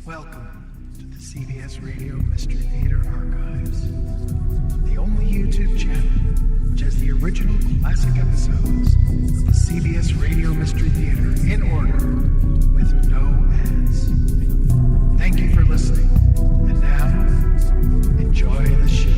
Welcome to the CBS Radio Mystery Theater Archives, the only YouTube channel which has the original classic episodes of the CBS Radio Mystery Theater in order with no ads. Thank you for listening, and now, enjoy the show.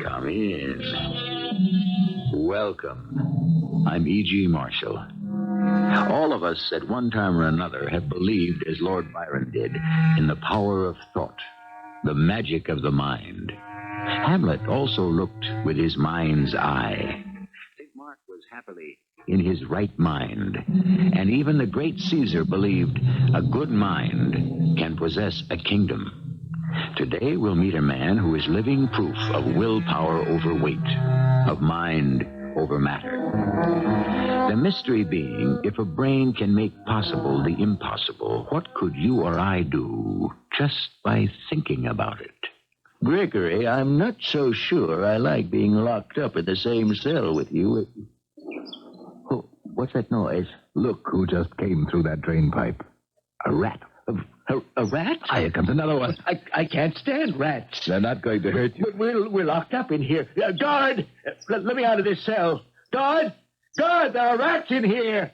Come in. Welcome. I'm E.G. Marshall. All of us at one time or another have believed, as Lord Byron did, in the power of thought, the magic of the mind. Hamlet also looked with his mind's eye. St. Mark was happily in his right mind, and even the great Caesar believed a good mind can possess a kingdom. Today we'll meet a man who is living proof of willpower over weight, of mind over matter. The mystery being, if a brain can make possible the impossible, what could you or I do just by thinking about it? Gregory, I'm not so sure I like being locked up in the same cell with you. Oh, what's that noise? Look who just came through that drain pipe. A rat. A rat? Here comes another one. I can't stand rats. They're not going to hurt you. But we're locked up in here. Guard! Let me out of this cell. Guard! Guard, there are rats in here!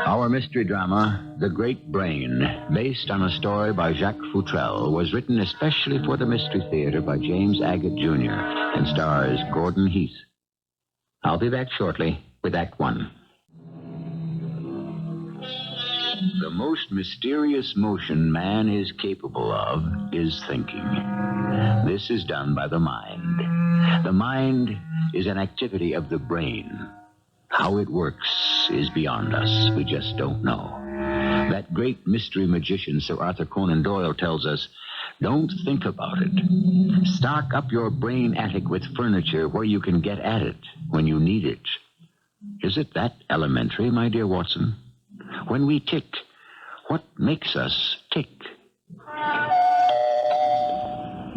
Our mystery drama, The Great Brain, based on a story by Jacques Futrell, was written especially for the Mystery Theater by James Agate, Jr., and stars Gordon Heath. I'll be back shortly with Act One. The most mysterious motion man is capable of is thinking. This is done by the mind. The mind is an activity of the brain. How it works is beyond us. We just don't know. That great mystery magician, Sir Arthur Conan Doyle, tells us, don't think about it. Stock up your brain attic with furniture where you can get at it when you need it. Is it that elementary, my dear Watson? When we tick, what makes us tick?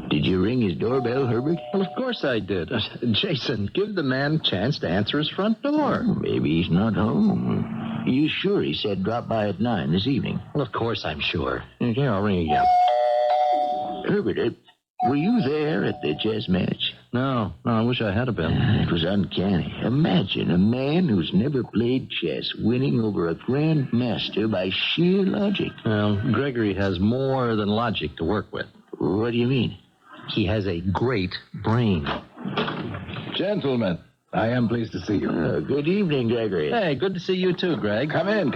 Did you ring his doorbell, Herbert? Well, of course I did. Jason, give the man a chance to answer his front door. Maybe he's not home. You sure he said drop by at 9 this evening? Well, of course I'm sure. Okay, I'll ring again. Herbert, were you there at the chess match? No, I wish I had been. It was uncanny. Imagine a man who's never played chess winning over a grand master by sheer logic. Well, Gregory has more than logic to work with. What do you mean? He has a great brain. Gentlemen, I am pleased to see you. Good evening, Gregory. Hey, good to see you too, Greg. Come in.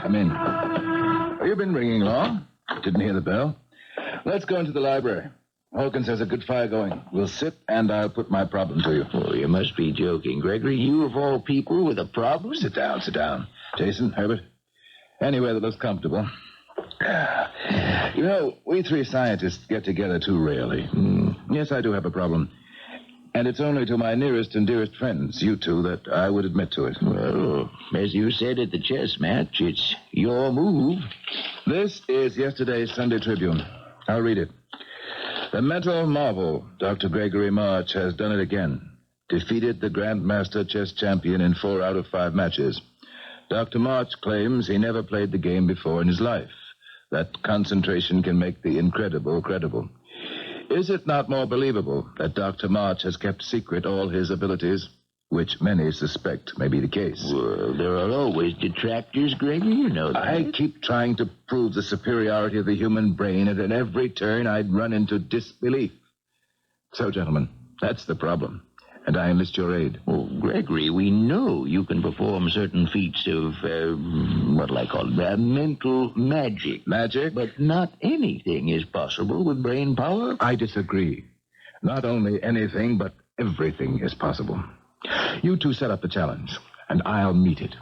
You've been ringing long. Didn't hear the bell. Let's go into the library. Hawkins has a good fire going. We'll sit, and I'll put my problem to you. Oh, you must be joking, Gregory. You, of all people, with a problem? Sit down. Jason, Herbert, anywhere that looks comfortable. You know, we three scientists get together too rarely. Yes, I do have a problem. And it's only to my nearest and dearest friends, you two, that I would admit to it. Well, as you said at the chess match, it's your move. This is yesterday's Sunday Tribune. I'll read it. The mental marvel, Dr. Gregory March, has done it again. Defeated the Grandmaster chess champion in 4 out of 5 matches. Dr. March claims he never played the game before in his life. That concentration can make the incredible credible. Is it not more believable that Dr. March has kept secret all his abilities, which many suspect may be the case? Well, there are always detractors, Gregory, you know that. I keep trying to prove the superiority of the human brain, and at every turn I'd run into disbelief. So, gentlemen, that's the problem, and I enlist your aid. Oh, Gregory, we know you can perform certain feats of, what'll I call it, mental magic. Magic? But not anything is possible with brain power. I disagree. Not only anything, but everything is possible. You two set up the challenge, and I'll meet it.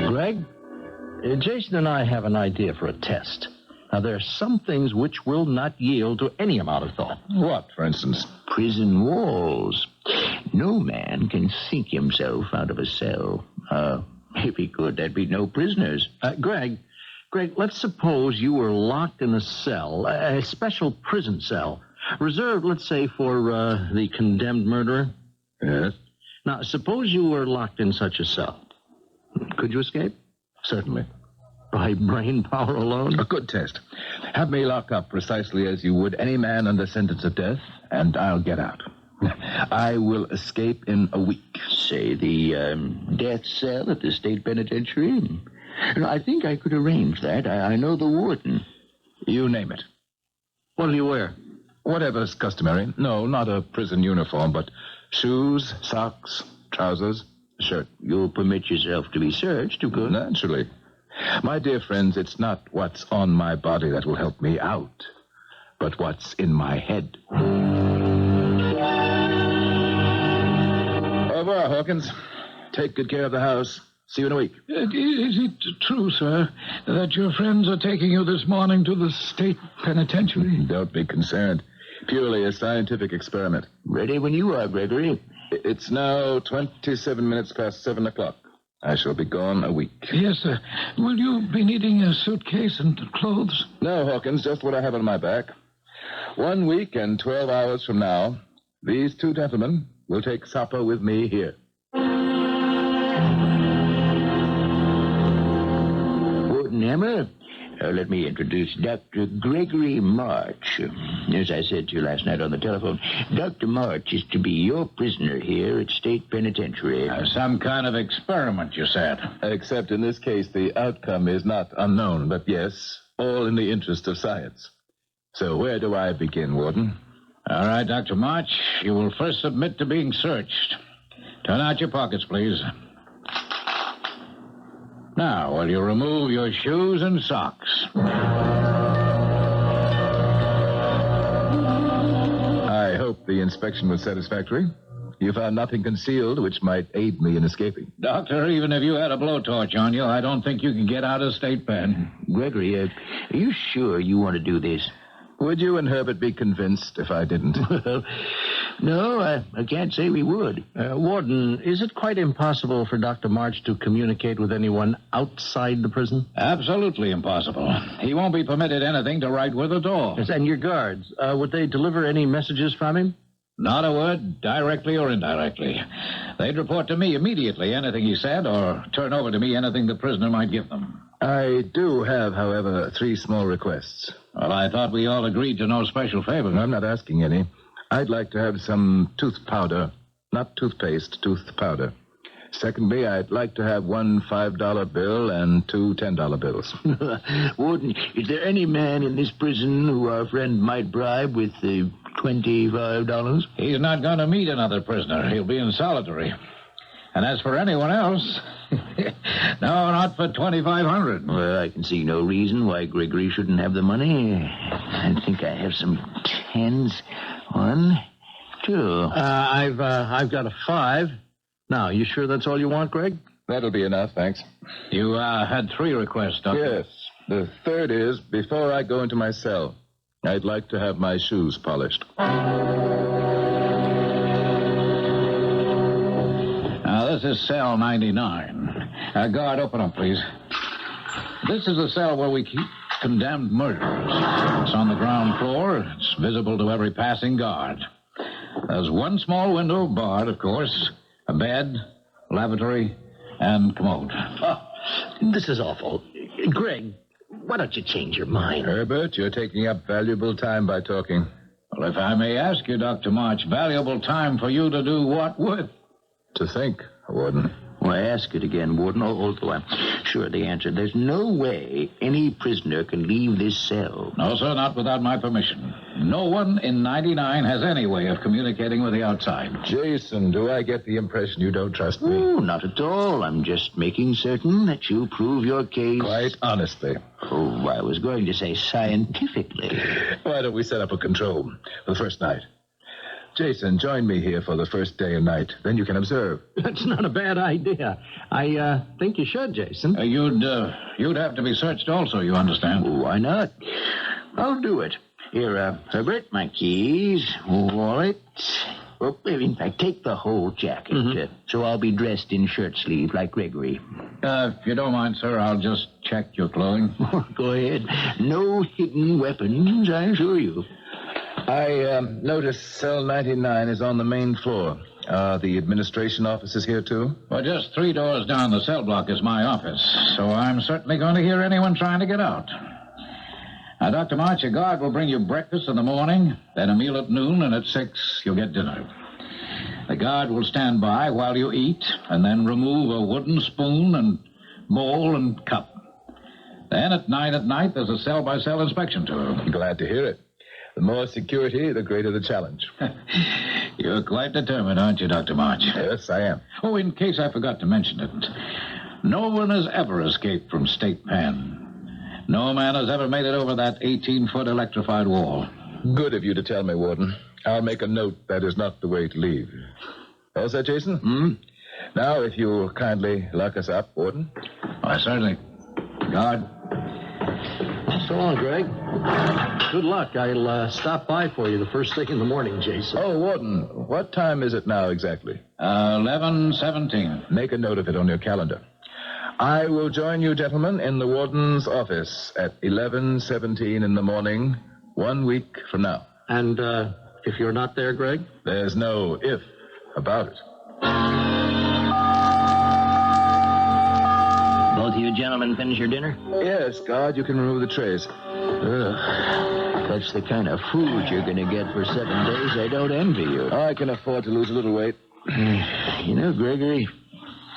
Greg, Jason and I have an idea for a test. Now, there are some things which will not yield to any amount of thought. What, for instance? Prison walls. No man can sink himself out of a cell. If he could, there'd be no prisoners. Greg, let's suppose you were locked in a cell, a special prison cell, reserved, let's say, for the condemned murderer. Yes? Now, suppose you were locked in such a cell. Could you escape? Certainly. By brain power alone? A good test. Have me lock up precisely as you would any man under sentence of death, and I'll get out. I will escape in a week. Say, the death cell at the state penitentiary? I think I could arrange that. I know the warden. You name it. What do you wear? Whatever's customary. No, not a prison uniform, but shoes, socks, trousers, shirt. You'll permit yourself to be searched, of course. Naturally. My dear friends, it's not what's on my body that will help me out, but what's in my head. Au revoir, Hawkins. Take good care of the house. See you in a week. Is it true, sir, that your friends are taking you this morning to the state penitentiary? Don't be concerned. Purely a scientific experiment. Ready when you are, Gregory. It's now 27 minutes past 7 o'clock. I shall be gone a week. Yes, sir. Will you be needing a suitcase and clothes? No, Hawkins, just what I have on my back. 1 week and 12 hours from now, these two gentlemen will take supper with me here. Horton Hammer, let me introduce Dr. Gregory March. As I said to you last night on the telephone, Dr. March is to be your prisoner here at State Penitentiary. Some kind of experiment, you said. Except in this case, the outcome is not unknown, but yes, all in the interest of science. So where do I begin, Warden? All right, Dr. March, you will first submit to being searched. Turn out your pockets, please. Now, will you remove your shoes and socks? I hope the inspection was satisfactory. You found nothing concealed which might aid me in escaping. Doctor, even if you had a blowtorch on you, I don't think you can get out of state pen. Gregory, are you sure you want to do this? Would you and Herbert be convinced if I didn't? Well, no, I can't say we would. Warden, is it quite impossible for Dr. March to communicate with anyone outside the prison? Absolutely impossible. He won't be permitted anything to write with at all. Yes, and your guards, would they deliver any messages from him? Not a word, directly or indirectly. They'd report to me immediately anything he said, or turn over to me anything the prisoner might give them. I do have, however, 3 small requests. Well, I thought we all agreed to no special favor. I'm not asking any. I'd like to have some tooth powder. Not toothpaste, tooth powder. Secondly, I'd like to have 1 $5 bill and 2 $10 bills. Warden, is there any man in this prison who our friend might bribe with $25? He's not going to meet another prisoner. He'll be in solitary. And as for anyone else, no, not for $2,500. Well, I can see no reason why Gregory shouldn't have the money. I think I have some 10s. 1, 2. I've got a 5. Now, you sure that's all you want, Greg? That'll be enough, thanks. You had 3 requests, Doctor. Yes. The third is, before I go into my cell, I'd like to have my shoes polished. Now, this is cell 99. Guard, open up, please. This is the cell where we keep condemned murderers. It's on the ground floor. It's visible to every passing guard. There's 1 small window, barred, of course, a bed, lavatory, and commode. Oh, this is awful. Greg, why don't you change your mind? Herbert, you're taking up valuable time by talking. Well, if I may ask you, Dr. March, valuable time for you to do what with? To think, Warden. Why, ask it again, Warden, although I'm sure the answer. There's no way any prisoner can leave this cell. No, sir, not without my permission. No one in 99 has any way of communicating with the outside. Jason, do I get the impression you don't trust me? Oh, not at all. I'm just making certain that you prove your case. Quite honestly. Oh, I was going to say scientifically. Why don't we set up a control for the first night? Jason, join me here for the first day and night. Then you can observe. That's not a bad idea. I think you should, Jason. You'd have to be searched also, you understand? Why not? I'll do it. Here, Herbert, my keys, wallet. Oh, in fact, take the whole jacket, so I'll be dressed in shirt sleeve like Gregory. If you don't mind, sir, I'll just check your clothing. Go ahead. No hidden weapons, I assure you. I noticed cell 99 is on the main floor. Are the administration offices here, too? Well, just 3 doors down the cell block is my office, so I'm certainly going to hear anyone trying to get out. Now, Dr. March, a guard will bring you breakfast in the morning, then a meal at noon, and at 6 you'll get dinner. The guard will stand by while you eat, and then remove a wooden spoon and bowl and cup. Then at 9 at night, there's a cell-by-cell inspection tour. Glad to hear it. The more security, the greater the challenge. You're quite determined, aren't you, Dr. March? Yes, I am. Oh, in case I forgot to mention it, no one has ever escaped from State Pen. No man has ever made it over that 18-foot electrified wall. Good of you to tell me, Warden. I'll make a note that is not the way to leave. All set, Jason? Now, if you'll kindly lock us up, Warden. Why, certainly. Guard. So long, Greg. Good luck. I'll stop by for you the first thing in the morning, Jason. Oh, Warden, what time is it now exactly? 11:17. Make a note of it on your calendar. I will join you, gentlemen, in the warden's office at 11:17 in the morning, 1 week from now. And if you're not there, Greg? There's no if about it. Both of you gentlemen finish your dinner? Yes, guard, you can remove the trays. That's the kind of food you're going to get for 7 days. I don't envy you. I can afford to lose a little weight. You know, Gregory,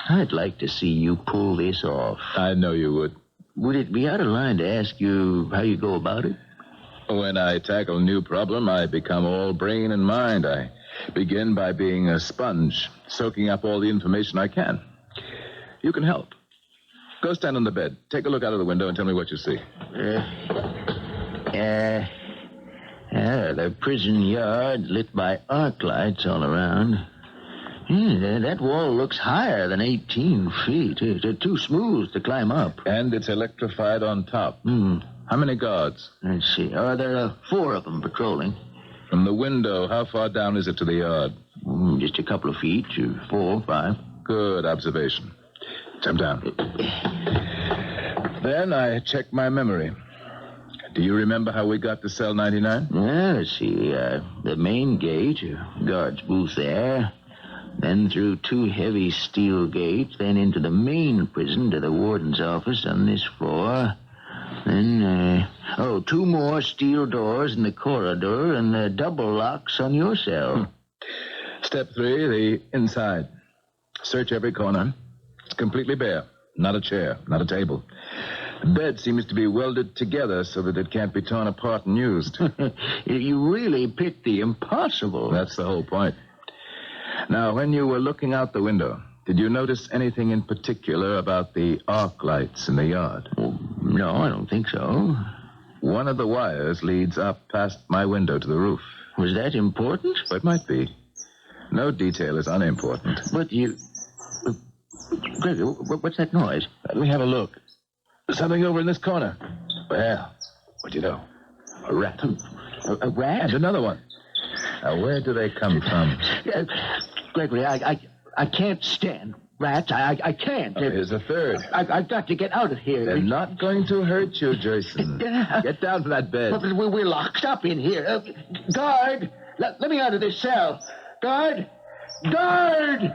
I'd like to see you pull this off. I know you would. Would it be out of line to ask you how you go about it? When I tackle a new problem, I become all brain and mind. I begin by being a sponge, soaking up all the information I can. You can help. Go stand on the bed. Take a look out of the window and tell me what you see. The prison yard lit by arc lights all around. That wall looks higher than 18 feet. It's too smooth to climb up. And it's electrified on top. How many guards? Let's see. There are 4 of them patrolling. From the window, how far down is it to the yard? Just a couple of feet, 4, 5. Good observation. Jump down. Then I check my memory. Do you remember how we got to cell 99? Let's see. The main gate, guard's booth there. Then through 2 heavy steel gates, then into the main prison to the warden's office on this floor. Then, 2 more steel doors in the corridor and double locks on your cell. Step 3, the inside. Search every corner. It's completely bare. Not a chair, not a table. The bed seems to be welded together so that it can't be torn apart and used. You really picked the impossible. That's the whole point. Now, when you were looking out the window, did you notice anything in particular about the arc lights in the yard? No, I don't think so. One of the wires leads up past my window to the roof. Was that important? It might be. No detail is unimportant. But you... Gregory, what's that noise? Let me have a look. There's something over in this corner. Well, what do you know? A rat. A rat? And another one. Now, where do they come from? Gregory, I can't stand rats. I can't. Here's a third. I've got to get out of here. They're not going to hurt you, Jason. Get down from that bed. But we're locked up in here. Guard! Let me out of this cell. Guard! Guard!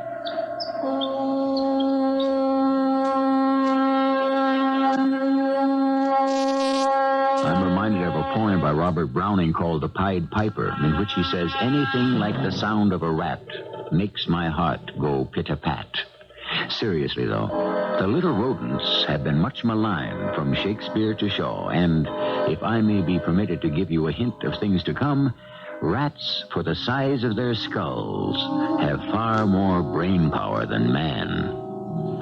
I'm reminded of a poem by Robert Browning called The Pied Piper, in which he says, anything like the sound of a rat makes my heart go pit-a-pat. Seriously, though, the little rodents have been much maligned from Shakespeare to Shaw, and if I may be permitted to give you a hint of things to come, rats, for the size of their skulls, have far more brain power than man.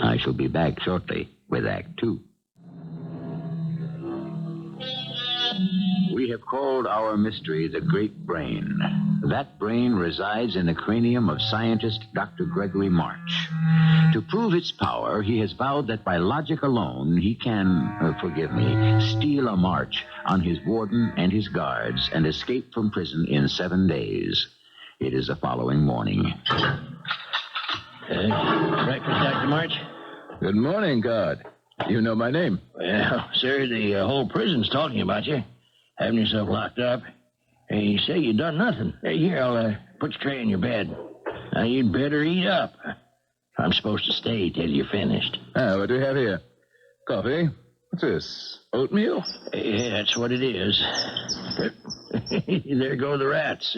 I shall be back shortly with Act 2. We have called our mystery the Great Brain. That brain resides in the cranium of scientist Dr. Gregory March. To prove its power, he has vowed that by logic alone, he can, steal a march on his warden and his guards and escape from prison in 7 days. It is the following morning. Breakfast, Dr. March? Good morning, guard. You know my name. Well, sir, the whole prison's talking about you. Having yourself locked up. You say you done nothing. Here, I'll put your tray in your bed. Now, you'd better eat up. I'm supposed to stay till you're finished. What do we have here? Coffee? What's this? Oatmeal? Yeah, that's what it is. There go the rats.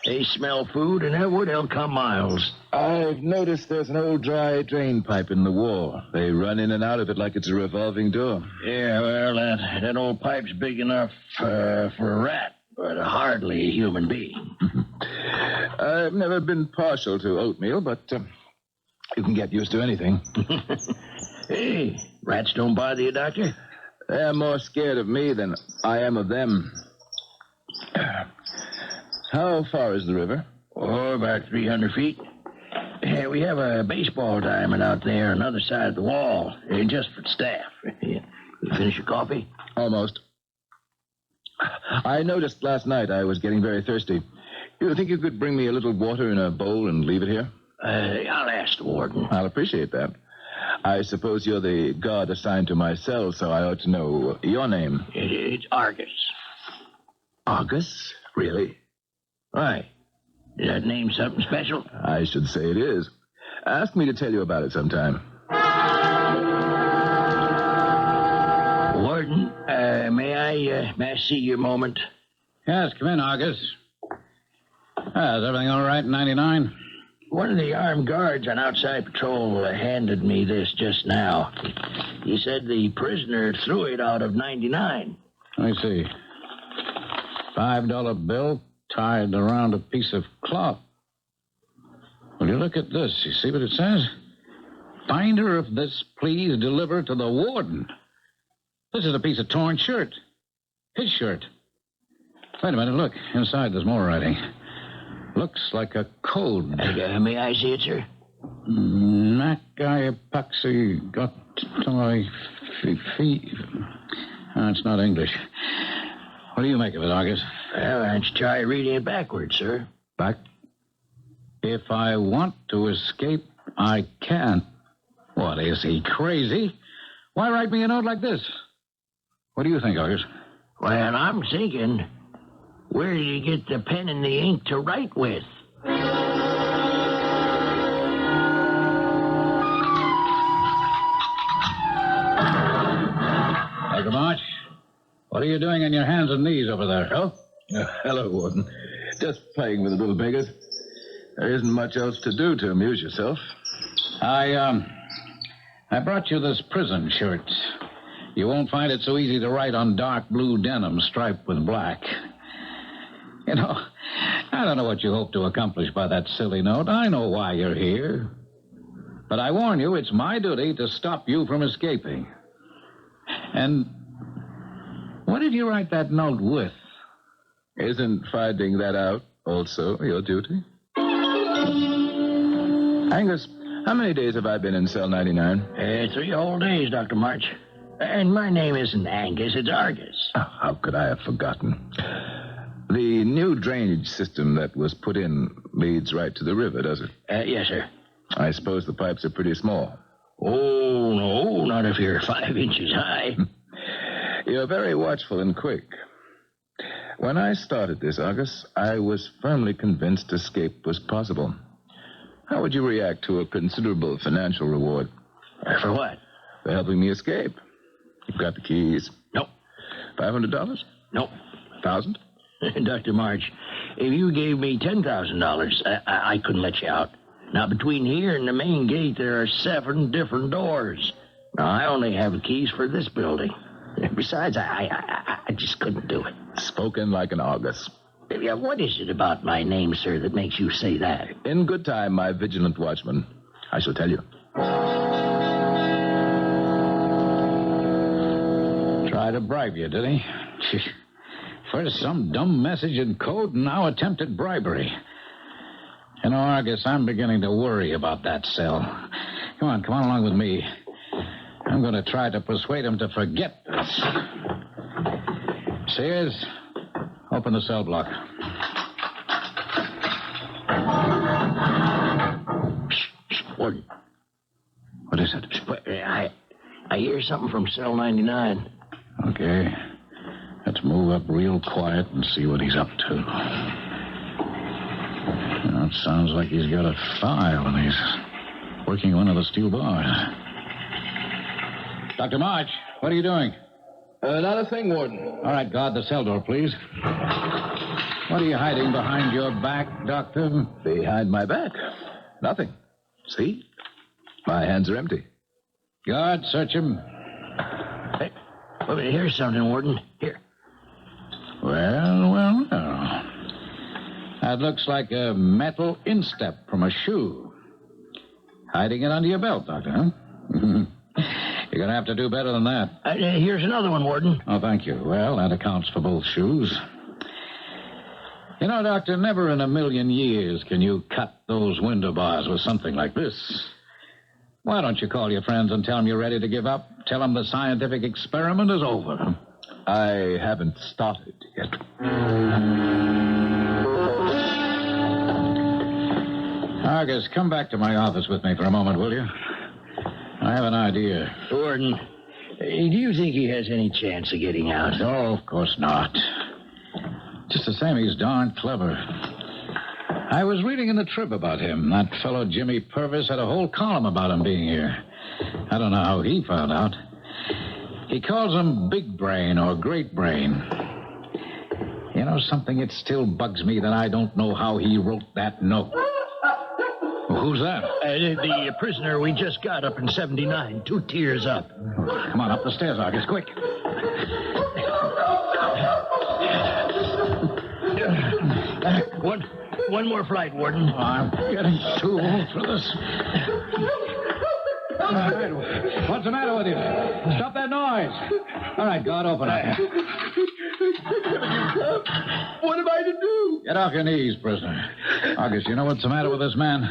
They smell food, and they'll come miles. I've noticed there's an old dry drain pipe in the wall. They run in and out of it like it's a revolving door. Yeah, well, that old pipe's big enough for a rat, but hardly a human being. I've never been partial to oatmeal, but you can get used to anything. Hey, rats don't bother you, Doctor? They're more scared of me than I am of them. How far is the river? Oh, about 300 feet. Yeah, we have a baseball diamond out there on the other side of the wall, just for staff. You finish your coffee? Almost. I noticed last night I was getting very thirsty. You think you could bring me a little water in a bowl and leave it here? I'll ask the warden. I'll appreciate that. I suppose you're the guard assigned to my cell, so I ought to know your name. It's Argus. Argus? Really? Why? Is that name something special? I should say it is. Ask me to tell you about it sometime. Warden, may I see you a moment? Yes, come in, August. Is everything all right in 99? One of the armed guards on outside patrol handed me this just now. He said the prisoner threw it out of 99. Let me see. $5 bill tied around a piece of cloth. Will you look at this? You see what it says? Finder of this, please deliver to the warden. This is a piece of torn shirt. His shirt. Wait a minute, look. Inside there's more writing. Looks like a code. May I see it, sir? Nakai epoxy got my feet. It's not English. What do you make of it, August? Well, let's try reading it backwards, sir. Back? If I want to escape, I can. What, is he crazy? Why write me a note like this? What do you think, August? Well, I'm thinking, where did he get the pen and the ink to write with? Dr. March, what are you doing on your hands and knees over there? Oh? Hello, Warden. Just playing with the little beggars. There isn't much else to do to amuse yourself. I brought you this prison shirt. You won't find it so easy to write on dark blue denim striped with black. You know, I don't know what you hope to accomplish by that silly note. I know why you're here. But I warn you, it's my duty to stop you from escaping. And what did you write that note with? Isn't finding that out also your duty? Angus, how many days have I been in cell 99? 3 whole days, Dr. March. And my name isn't Angus, it's Argus. Oh, how could I have forgotten? The new drainage system that was put in leads right to the river, does it? Yes, sir. I suppose the pipes are pretty small. Oh, no, not if you're 5 inches high. You're very watchful and quick. When I started this, Argus, I was firmly convinced escape was possible. How would you react to a considerable financial reward? For what? For helping me escape. You've got the keys. Nope. $500? Nope. 1,000? Dr. March, if you gave me $10,000, I couldn't let you out. Now, between here and the main gate, there are 7 different doors. Now, I only have the keys for this building. Besides, I just couldn't do it. Spoken like an Argus. Yeah, what is it about my name, sir, that makes you say that? In good time, my vigilant watchman. I shall tell you. Try to bribe you, did he? First some dumb message in code, and now attempted bribery. You know, Argus, I'm beginning to worry about that cell. Come on along with me. I'm going to try to persuade him to forget this. Sears, open the cell block. Warden. What is it? I hear something from cell 99. Okay. Let's move up real quiet and see what he's up to. Well, it sounds like he's got a file and he's working one of the steel bars. Dr. March, what are you doing? Not a thing, Warden. All right, guard the cell door, please. What are you hiding behind your back, Doctor? Behind my back? Nothing. See? My hands are empty. Guard, search him. Hey, here's something, Warden. Here. Well. That looks like a metal instep from a shoe. Hiding it under your belt, Doctor, huh? You're going to have to do better than that. Here's another one, Warden. Oh, thank you. Well, that accounts for both shoes. You know, Doctor, never in a million years can you cut those window bars with something like this. Why don't you call your friends and tell them you're ready to give up? Tell them the scientific experiment is over. I haven't started yet. Argus, come back to my office with me for a moment, will you? I have an idea. Warden, do you think he has any chance of getting out? No, of course not. Just the same, he's darn clever. I was reading in the Trib about him. That fellow Jimmy Purvis had a whole column about him being here. I don't know how he found out. He calls him Big Brain or Great Brain. You know something? It still bugs me that I don't know how he wrote that note. Well, who's that? The prisoner we just got up in 79, 2 tiers up. Come on, up the stairs, Argus, quick. One more flight, Warden. Oh, I'm getting too old for this. All right. What's the matter with you? Stop that noise. All right, guard, open up. What am I to do? Get off your knees, prisoner. August, you know what's the matter with this man?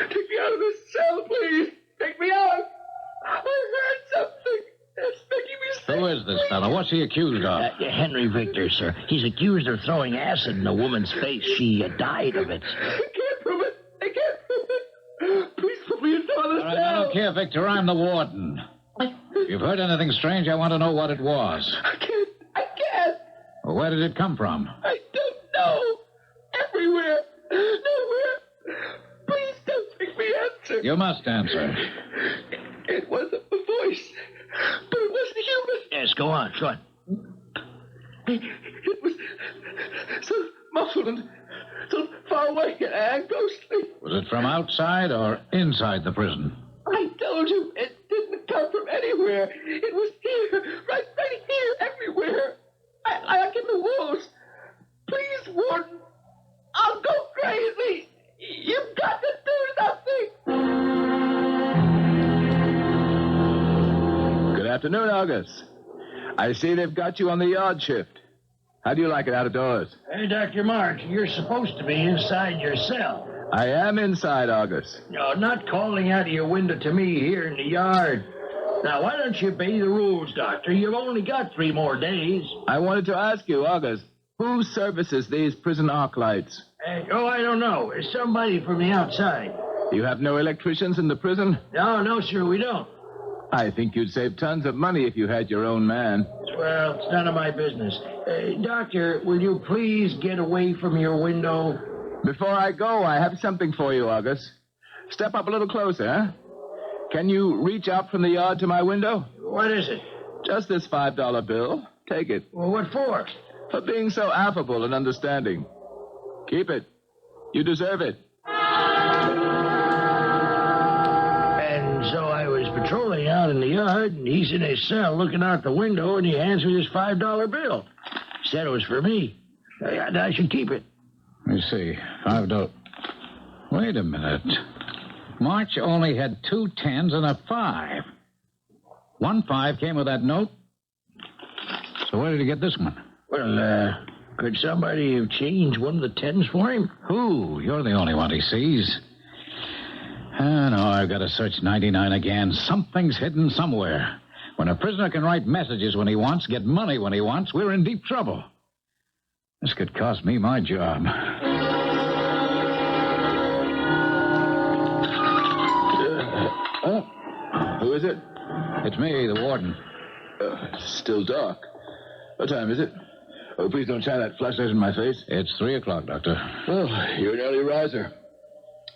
Take me out of this cell, please. Take me out. I heard something. It's making me sick. Who is this fellow? What's he accused of? Henry Victor, sir. He's accused of throwing acid in a woman's face. She died of it. I can't prove it. I can't prove it. Please put me in some other All right, I cell. don't care, Victor. I'm the warden. If you've heard anything strange, I want to know what it was. I can't. Well, where did it come from? I don't know. Everywhere. Nowhere. Please don't make me answer. You must answer. It was a voice, but it wasn't human. Yes, go on. It was so muffled and so far away and ghostly. Was it from outside or inside the prison? I told you it didn't come from anywhere. It was here, right here, everywhere. I can the walls. Please, Warden. I'll go crazy. You've got to do something. Good afternoon, August. I see they've got you on the yard shift. How do you like it out of doors? Hey, Dr. March, you're supposed to be inside your cell. I am inside, August. No, not calling out of your window to me here in the yard. Now, why don't you obey the rules, Doctor? You've only got 3 more days. I wanted to ask you, August, who services these prison arc lights? I don't know. It's somebody from the outside. You have no electricians in the prison? No, sir, we don't. I think you'd save tons of money if you had your own man. Well, it's none of my business. Doctor, will you please get away from your window? Before I go, I have something for you, August. Step up a little closer, huh? Can you reach out from the yard to my window? What is it? Just this $5 bill. Take it. Well, what for? For being so affable and understanding. Keep it. You deserve it. And so I was patrolling out in the yard, and he's in his cell looking out the window, and he hands me this $5 bill. Said it was for me. I should keep it. Let me see. $5. Wait a minute. March only had 2 10s and a 5. 1 5 came with that note. So where did he get this one? Well, could somebody have changed one of the tens for him? Who? You're the only one he sees. No, I've got to search 99 again. Something's hidden somewhere. When a prisoner can write messages when he wants, get money when he wants, we're in deep trouble. This could cost me my job. Who is it? It's me, the warden. Still dark. What time is it? Oh, please don't shine that flashlight in my face. It's 3 o'clock, Doctor. Well, you're an early riser.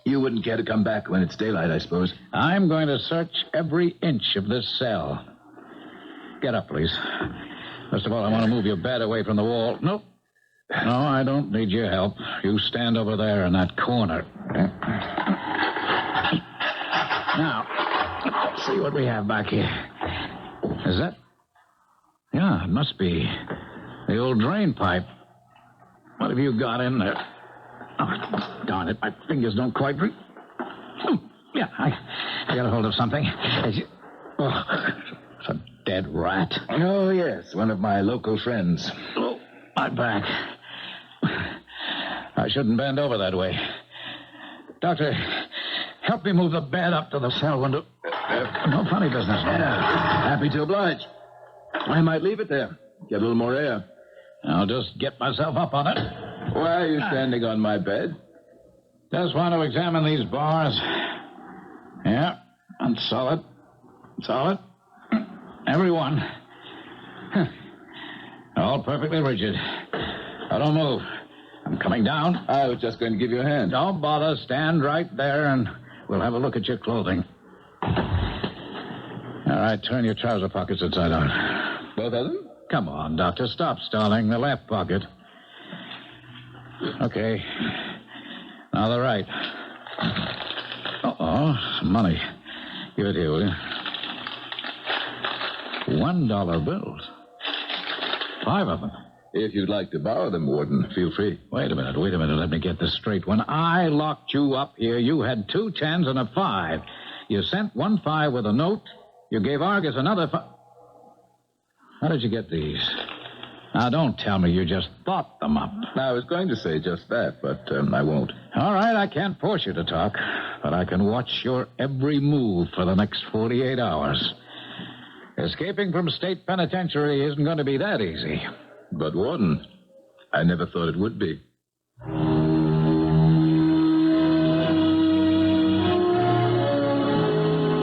You wouldn't care to come back when it's daylight, I suppose. I'm going to search every inch of this cell. Get up, please. First of all, I want to move your bed away from the wall. Nope. No, I don't need your help. You stand over there in that corner. Now, let's see what we have back here. Is that? Yeah, it must be the old drain pipe. What have you got in there? Oh, darn it, my fingers don't quite reach. Yeah, I got a hold of something. Oh, it's a dead rat. Oh, yes, one of my local friends. Oh, my back. I shouldn't bend over that way. Doctor, help me move the bed up to the cell window. No funny business. Happy to oblige. I might leave it there. Get a little more air. I'll just get myself up on it. Why are you standing on my bed? Just want to examine these bars. Yeah, I'm solid. Solid. Every one. All perfectly rigid. Now don't move. I'm coming down. I was just going to give you a hand. Don't bother. Stand right there, and we'll have a look at your clothing. All right, turn your trouser pockets inside out. Both of them? Come on, Doctor. Stop stalling. The left pocket. Okay. Now the right. Uh-oh. Some money. Give it here, will you? $1 bills. 5 of them. If you'd like to borrow them, Warden, feel free. Wait a minute. Let me get this straight. When I locked you up here, you had 2 10s and a 5. You sent 1 5 with a note. You gave Argus another 5. How did you get these? Now, don't tell me you just thought them up. I was going to say just that, but I won't. All right, I can't force you to talk, but I can watch your every move for the next 48 hours. Escaping from state penitentiary isn't going to be that easy. But, Warden, I never thought it would be.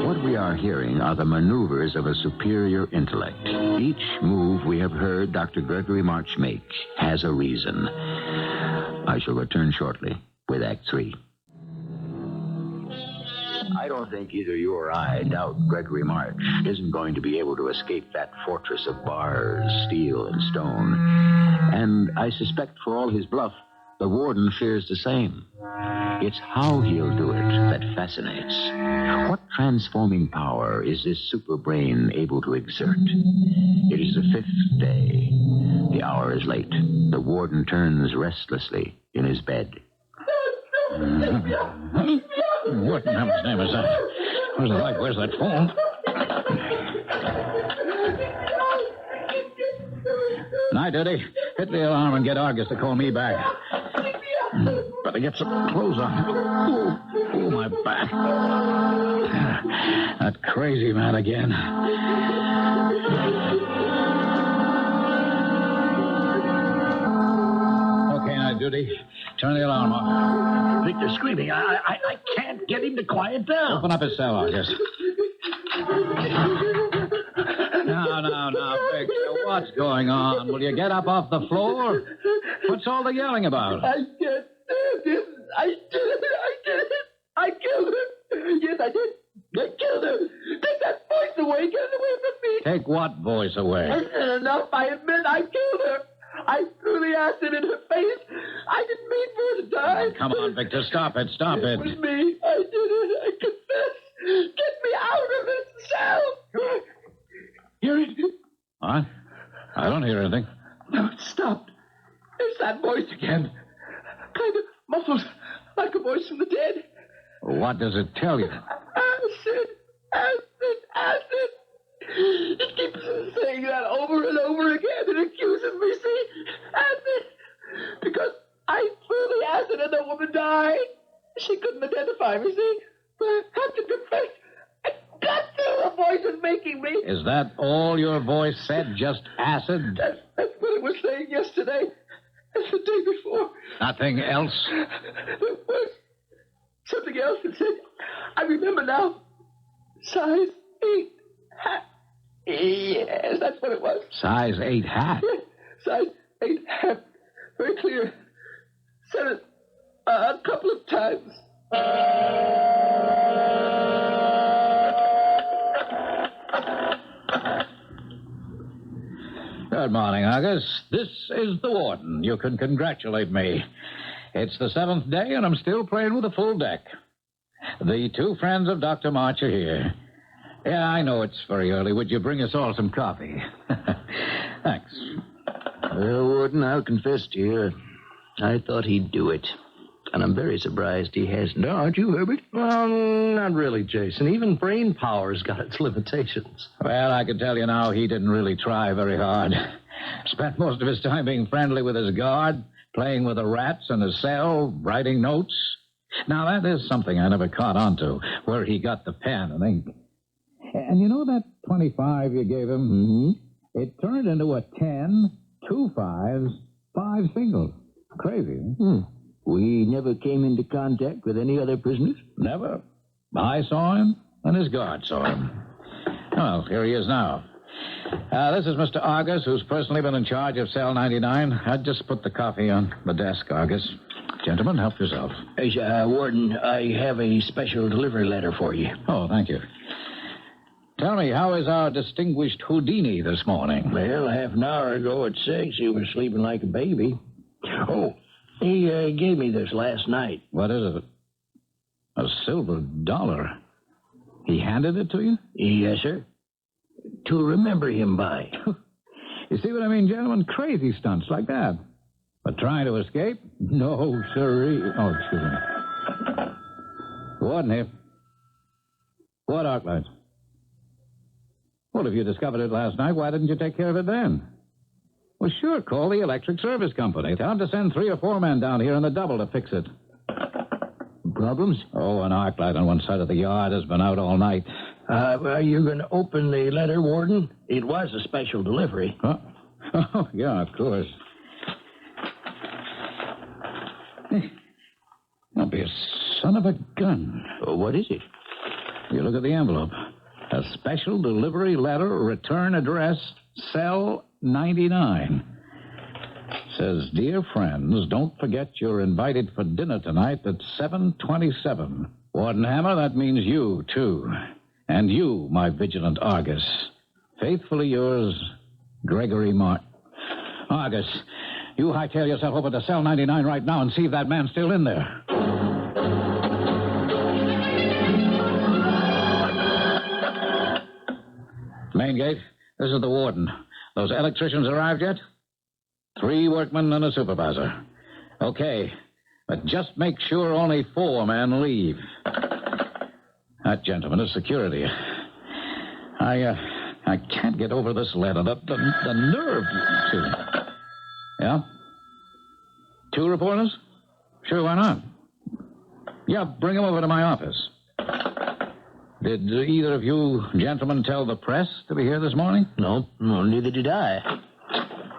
What we are hearing are the maneuvers of a superior intellect. Each move we have heard Dr. Gregory March make has a reason. I shall return shortly with Act 3. I don't think either you or I doubt Gregory March isn't going to be able to escape that fortress of bars, steel, and stone. And I suspect for all his bluff, the warden fears the same. It's how he'll do it that fascinates. What transforming power is this super brain able to exert? It is the 5th day. The hour is late. The warden turns restlessly in his bed. What in heaven's name is that? Where's the light? Where's that phone? Night, Eddie. Hit the alarm and get Argus to call me back. Better get some clothes on. Oh, my back. That crazy man again. Okay, night duty. Turn the alarm off. Victor's screaming. I can't get him to quiet down. Open up his cell, Argus. Now, Victor, what's going on? Will you get up off the floor? What's all the yelling about? I can't stand it. I did it. I killed her. Yes, I did. I killed her. Take that voice away. Get it away from me. Take what voice away? I said enough. I admit I killed her. I threw the acid in her face. I didn't mean for her to die. Come on, Victor. Stop it. It was me. I did it. I confess. Get me out of this cell. Hear it? What? I don't hear anything. No, it stopped. There's that voice again. Kind of muffled, like a voice from the dead. What does it tell you? Acid. It keeps saying that over and over again. It accuses me. See, blind. She couldn't identify me, see? But I have to confess, I got to. Her voice was making me. Is that all your voice said? Just acid? That's what it was saying yesterday. And the day before. Nothing else? There was something else that said, I remember now, size 8 hat. Yes, that's what it was. Size 8 hat? Yes, size 8 hat. Very clear. Said it a couple of times. Good morning, Argus. This is the warden. You can congratulate me. It's the 7th day, and I'm still playing with a full deck. The 2 friends of Dr. March are here. Yeah, I know it's very early. Would you bring us all some coffee? Thanks. Well, Warden, I'll confess to you, I thought he'd do it. And I'm very surprised he hasn't. Aren't you, Herbert? Well, not really, Jason. Even brain power's got its limitations. Well, I can tell you now he didn't really try very hard. Spent most of his time being friendly with his guard, playing with the rats in his cell, writing notes. Now, that is something I never caught on to, where he got the pen and ink. And you know that 25 you gave him? Mm-hmm. It turned into a 10, 2 5s, 5 singles. Crazy, huh? We never came into contact with any other prisoners? Never. I saw him, and his guard saw him. Well, here he is now. This is Mr. Argus, who's personally been in charge of cell 99. I'd just put the coffee on the desk, Argus. Gentlemen, help yourself. Warden, I have a special delivery letter for you. Oh, thank you. Tell me, how is our distinguished Houdini this morning? Well, half an hour ago at 6, he was sleeping like a baby. Oh, he gave me this last night. What is it? A silver dollar. He handed it to you? Yes, sir. To remember him by. You see what I mean, gentlemen? Crazy stunts like that. But trying to escape? No, sirree. Oh, excuse me. Warden here. What arc lights? Well, if you discovered it last night, why didn't you take care of it then? Well, sure, call the electric service company. Tell them to send 3 or 4 men down here in the double to fix it. Problems? Oh, an arc light on one side of the yard has been out all night. Are you going to open the letter, Warden? It was a special delivery. Huh? Oh, yeah, of course. Hey, don't be a son of a gun. Oh, what is it? You look at the envelope. A special delivery letter, return address, cell 99. Says, dear friends, don't forget you're invited for dinner tonight at 7:27. Warden Hammer, that means you, too. And you, my vigilant Argus. Faithfully yours, Gregory Martin. Argus, you hightail yourself over to cell 99 right now and see if that man's still in there. Main gate, this is the warden. Those electricians arrived yet? 3 workmen and a supervisor. Okay, but just make sure only 4 men leave. That gentleman is security. I can't get over this letter. The nerve. Excuse me. Yeah? 2 reporters? Sure, why not? Yeah, bring them over to my office. Did either of you gentlemen tell the press to be here this morning? No, neither did I.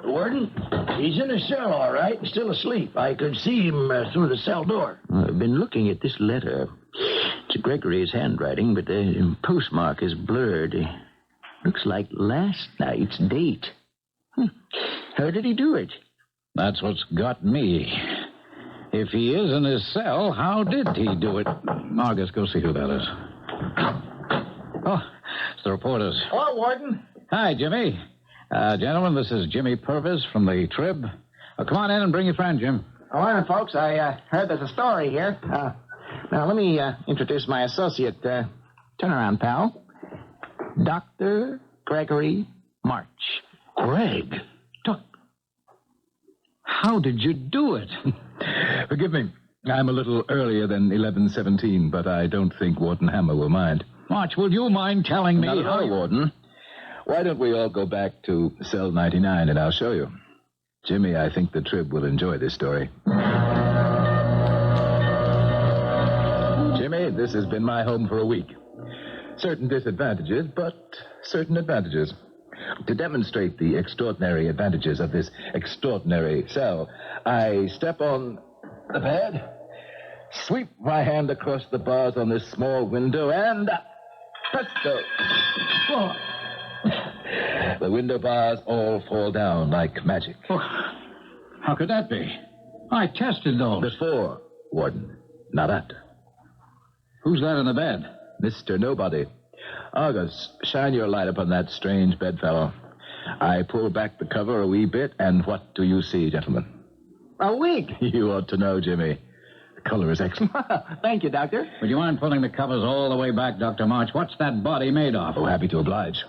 Warden, he's in his cell, all right, still asleep. I could see him through the cell door. I've been looking at this letter. It's Gregory's handwriting, but the postmark is blurred. Looks like last night's date. How did he do it? That's what's got me. If he is in his cell, how did he do it? Argus, go see who that is. Oh, it's the reporters. Hello, Warden. Hi, Jimmy. Gentlemen, this is Jimmy Purvis from the Trib. Come on in and bring your friend, Jim. Morning, folks. I heard there's a story here. Now, let me introduce my associate. Turn around, pal. Dr. Gregory March. Greg? How did you do it? Forgive me. I'm a little earlier than 11:17, but I don't think Warden Hammer will mind. March, will you mind telling me Not at how all, Warden. Why don't we all go back to cell 99 and I'll show you. Jimmy, I think the Trib will enjoy this story. Jimmy, this has been my home for a week. Certain disadvantages, but certain advantages. To demonstrate the extraordinary advantages of this extraordinary cell, I step on the bed, sweep my hand across the bars on this small window, and presto! Oh. The window bars all fall down like magic. Oh, how could that be? I tested those. Before, Warden, not after. Who's that in the bed? Mr. Nobody. Argus, shine your light upon that strange bedfellow. I pull back the cover a wee bit, and what do you see, gentlemen? A wig. You ought to know, Jimmy. The color is excellent. Thank you, Doctor. Would you mind pulling the covers all the way back, Dr. March? What's that body made of? Oh, happy to oblige.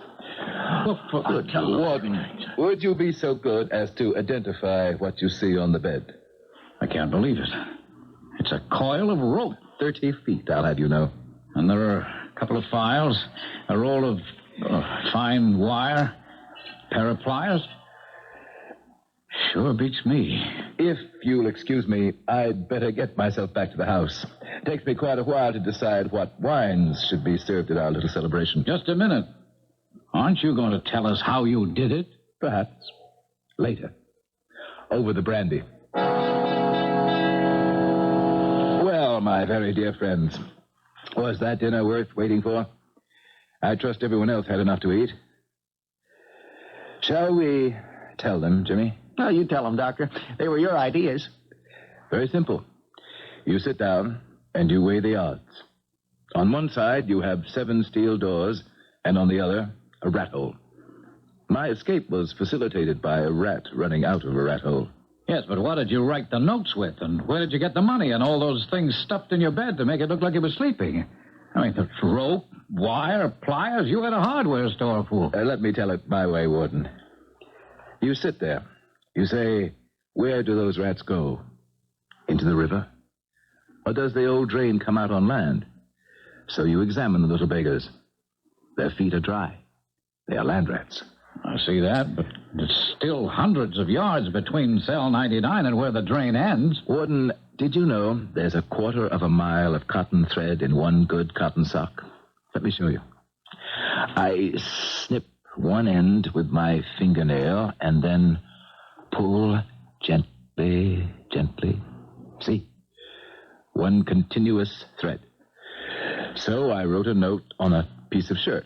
Good Warden, would you be so good as to identify what you see on the bed? I can't believe it. It's a coil of rope. 30 feet, I'll have you know. And there are a couple of files, a roll of fine wire, pair of pliers. Sure beats me. If you'll excuse me, I'd better get myself back to the house. It takes me quite a while to decide what wines should be served at our little celebration. Just a minute. Aren't you going to tell us how you did it? Perhaps. Later. Over the brandy. Well, my very dear friends, was that dinner worth waiting for? I trust everyone else had enough to eat. Shall we tell them, Jimmy? No, you tell them, Doctor. They were your ideas. Very simple. You sit down and you weigh the odds. On one side, you have 7 steel doors, and on the other, a rat hole. My escape was facilitated by a rat running out of a rat hole. Yes, but what did you write the notes with? And where did you get the money and all those things stuffed in your bed to make it look like you were sleeping? I mean, the rope, wire, pliers, you had a hardware store full. Let me tell it my way, Warden. You sit there. You say, where do those rats go? Into the river? Or does the old drain come out on land? So you examine the little beggars. Their feet are dry. They are land rats. I see that, but it's still hundreds of yards between cell 99 and where the drain ends. Warden, did you know there's a 1/4 of a mile of cotton thread in one good cotton sock? Let me show you. I snip one end with my fingernail and then pull gently, gently. See? One continuous thread. So I wrote a note on a piece of shirt.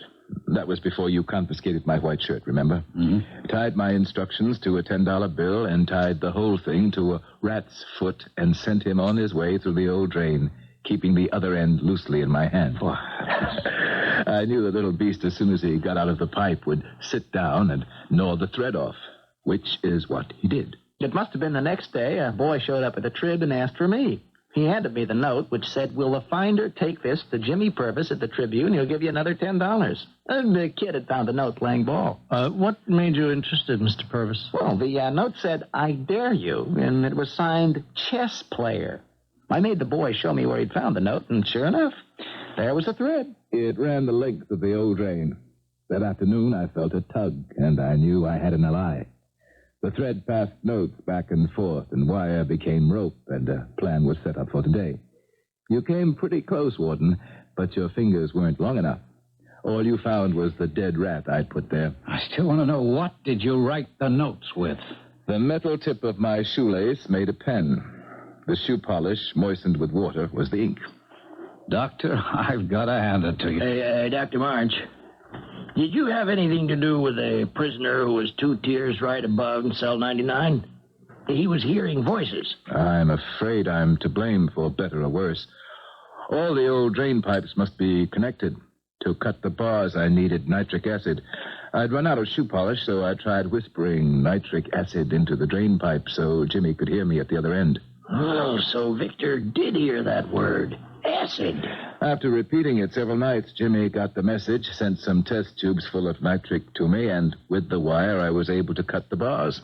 That was before you confiscated my white shirt, remember? Mm-hmm. Tied my instructions to a $10 bill and tied the whole thing to a rat's foot and sent him on his way through the old drain, keeping the other end loosely in my hand. I knew the little beast, as soon as he got out of the pipe, would sit down and gnaw the thread off, which is what he did. It must have been the next day. A boy showed up at the Trib and asked for me. He handed me the note, which said, will the finder take this to Jimmy Purvis at the Tribune? He'll give you another $10. And the kid had found the note playing ball. What made you interested, Mr. Purvis? Well, the note said, I dare you, and it was signed Chess Player. I made the boy show me where he'd found the note, and sure enough, there was the thread. It ran the length of the old drain. That afternoon, I felt a tug, and I knew I had an ally. The thread passed notes back and forth, and wire became rope, and a plan was set up for today. You came pretty close, Warden, but your fingers weren't long enough. All you found was the dead rat I'd put there. I still want to know, what did you write the notes with? The metal tip of my shoelace made a pen. The shoe polish, moistened with water, was the ink. Doctor, I've got to hand it to you. Hey, Dr. March, did you have anything to do with a prisoner who was 2 tiers right above in cell 99? He was hearing voices. I'm afraid I'm to blame for better or worse. All the old drain pipes must be connected. To cut the bars, I needed nitric acid. I'd run out of shoe polish, so I tried whispering nitric acid into the drain pipe so Jimmy could hear me at the other end. Oh, so Victor did hear that word. Acid. After repeating it several nights, Jimmy got the message, sent some test tubes full of nitric to me, and with the wire, I was able to cut the bars.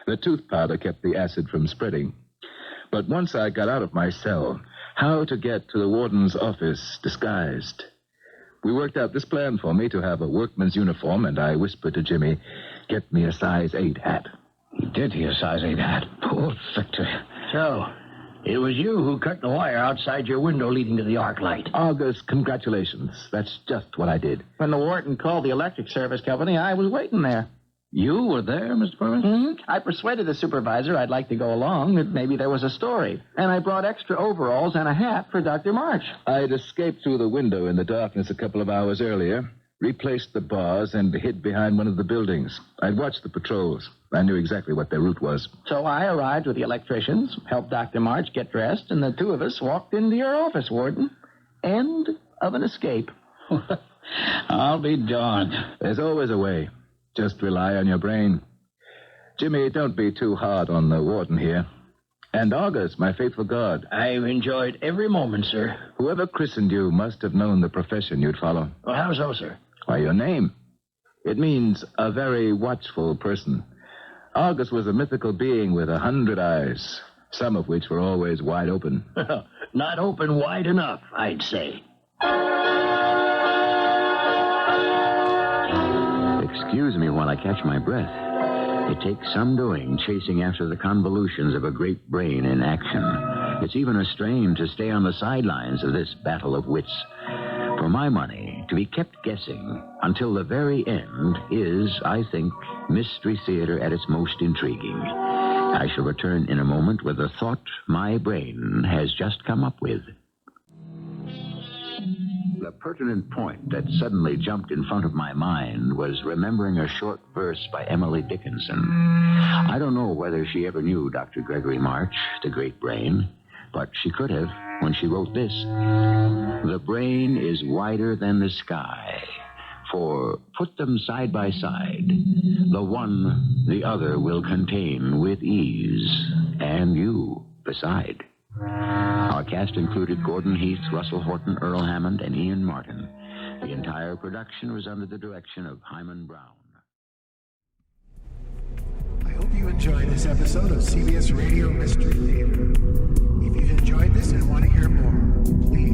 The tooth powder kept the acid from spreading. But once I got out of my cell, how to get to the warden's office disguised? We worked out this plan for me to have a workman's uniform, and I whispered to Jimmy, get me a size 8 hat. He did hear size 8 hat. Poor Victor. So, It was you who cut the wire outside your window leading to the arc light. August, congratulations. That's just what I did. When the warden called the electric service company, I was waiting there. You were there, Mr. Purvis? Mm-hmm. I persuaded the supervisor I'd like to go along, that maybe there was a story. And I brought extra overalls and a hat for Dr. March. I'd escaped through the window in the darkness a couple of hours earlier, replaced the bars, and hid behind one of the buildings. I'd watched the patrols. I knew exactly what their route was. So I arrived with the electricians, helped Dr. March get dressed, and the two of us walked into your office, Warden. End of an escape. I'll be darned. There's always a way. Just rely on your brain. Jimmy, don't be too hard on the warden here. And August, my faithful guard. I've enjoyed every moment, sir. Whoever christened you must have known the profession you'd follow. Well, how so, sir? Why, your name. It means a very watchful person. August was a mythical being with 100 eyes, some of which were always wide open. Not open wide enough, I'd say. Excuse me while I catch my breath. It takes some doing chasing after the convolutions of a great brain in action. It's even a strain to stay on the sidelines of this battle of wits. For my money, to be kept guessing until the very end is, I think, mystery theater at its most intriguing. I shall return in a moment with a thought my brain has just come up with. The pertinent point that suddenly jumped in front of my mind was remembering a short verse by Emily Dickinson. I don't know whether she ever knew Dr. Gregory March, the great brain, but she could have when she wrote this. The brain is wider than the sky, for put them side by side. The one the other will contain with ease, and you beside. Our cast included Gordon Heath, Russell Horton, Earl Hammond, and Ian Martin. The entire production was under the direction of Hyman Brown. I hope you enjoyed this episode of CBS Radio Mystery Theater. If you've enjoyed this and want to hear more, please